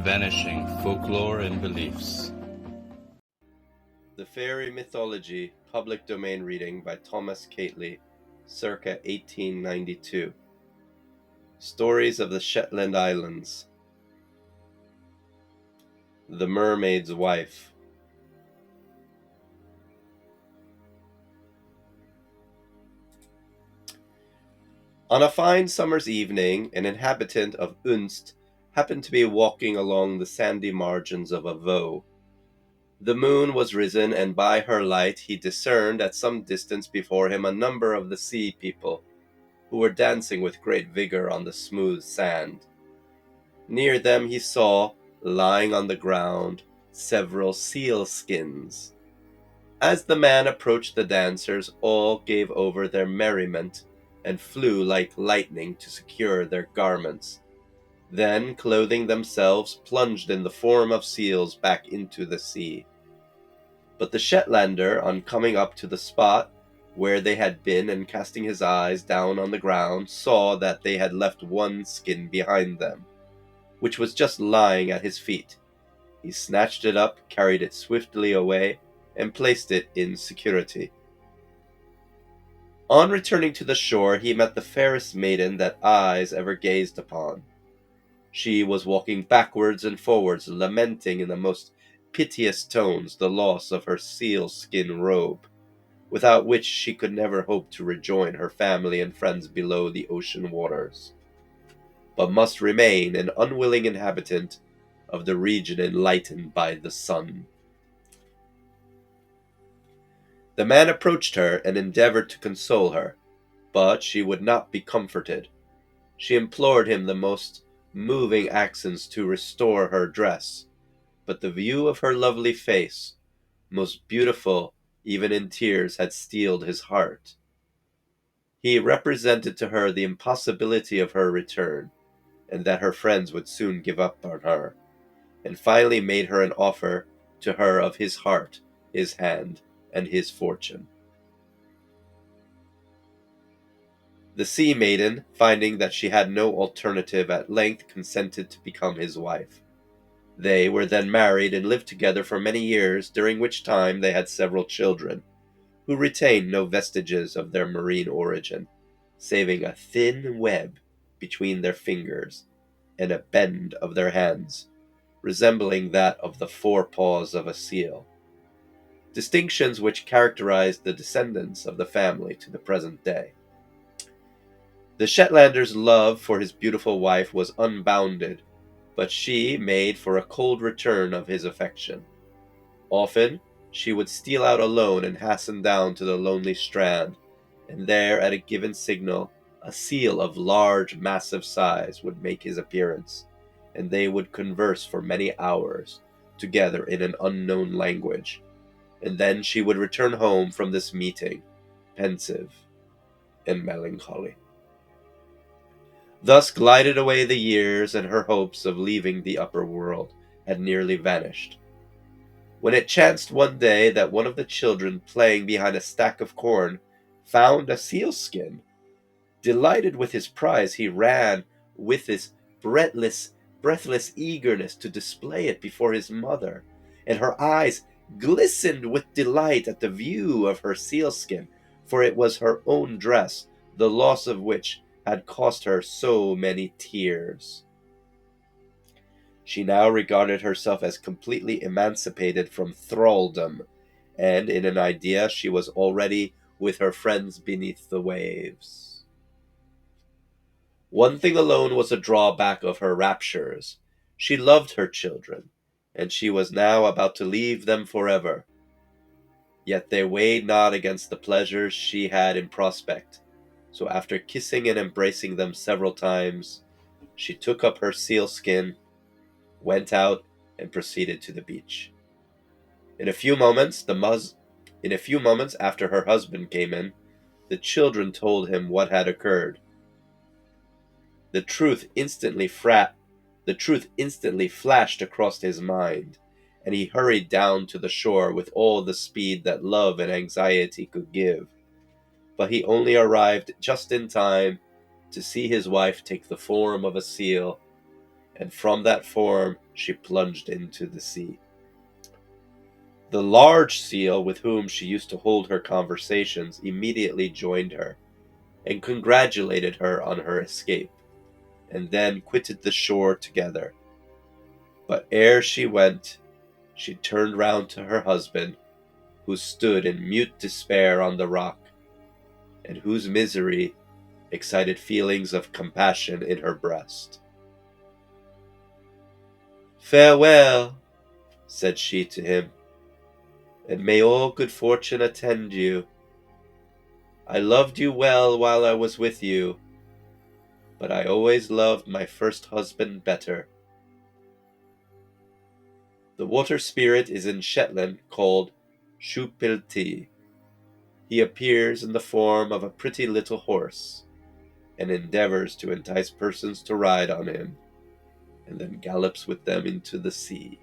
Vanishing Folklore and Beliefs. The Fairy Mythology, public domain reading by Thomas Cately, circa 1892. Stories of the Shetland Islands. The Mermaid's Wife. On a fine summer's evening, an inhabitant of Unst happened to be walking along the sandy margins of a Voe. The moon was risen, and by her light he discerned at some distance before him a number of the sea people, who were dancing with great vigor on the smooth sand. Near them he saw, lying on the ground, several seal skins. As the man approached the dancers, all gave over their merriment, and flew like lightning to secure their garments. Then, clothing themselves, plunged in the form of seals back into the sea. But the Shetlander, on coming up to the spot where they had been and casting his eyes down on the ground, saw that they had left one skin behind them, which was just lying at his feet. He snatched it up, carried it swiftly away, and placed it in security. On returning to the shore, he met the fairest maiden that eyes ever gazed upon. She was walking backwards and forwards, lamenting in the most piteous tones the loss of her seal-skin robe, without which she could never hope to rejoin her family and friends below the ocean waters, but must remain an unwilling inhabitant of the region enlightened by the sun. The man approached her and endeavored to console her, but she would not be comforted. She implored him the most moving accents to restore her dress, but the view of her lovely face, most beautiful even in tears, had steeled his heart. He represented to her the impossibility of her return, and that her friends would soon give up on her, and finally made her an offer to her of his heart, his hand, and his fortune. The sea maiden, finding that she had no alternative, at length consented to become his wife. They were then married and lived together for many years, during which time they had several children, who retained no vestiges of their marine origin, saving a thin web between their fingers and a bend of their hands, resembling that of the forepaws of a seal, distinctions which characterized the descendants of the family to the present day. The Shetlander's love for his beautiful wife was unbounded, but she made for a cold return of his affection. Often she would steal out alone and hasten down to the lonely strand, and there, at a given signal, a seal of large, massive size would make his appearance, and they would converse for many hours together in an unknown language, and then she would return home from this meeting, pensive and melancholy. Thus glided away the years, and her hopes of leaving the upper world had nearly vanished, when it chanced one day that one of the children, playing behind a stack of corn, found a sealskin. Delighted with his prize, he ran with his breathless eagerness to display it before his mother, and her eyes glistened with delight at the view of her sealskin, for it was her own dress, the loss of which had cost her so many tears. She now regarded herself as completely emancipated from thraldom, and in an idea she was already with her friends beneath the waves. One thing alone was a drawback of her raptures. She loved her children, and she was now about to leave them forever. Yet they weighed not against the pleasures she had in prospect. So after kissing and embracing them several times, she took up her sealskin, went out, and proceeded to the beach. In a few moments after her husband came in, the children told him what had occurred. The truth instantly flashed across his mind, and he hurried down to the shore with all the speed that love and anxiety could give. But he only arrived just in time to see his wife take the form of a seal and from that form she plunged into the sea. The large seal with whom she used to hold her conversations immediately joined her, and congratulated her on her escape, and then quitted the shore together. But ere she went, she turned round to her husband, who stood in mute despair on the rock, and whose misery excited feelings of compassion in her breast. "Farewell," said she to him, "and may all good fortune attend you. I loved you well while I was with you, but I always loved my first husband better." The water spirit is in Shetland called Shupilti. He appears in the form of a pretty little horse, and endeavors to entice persons to ride on him, and then gallops with them into the sea.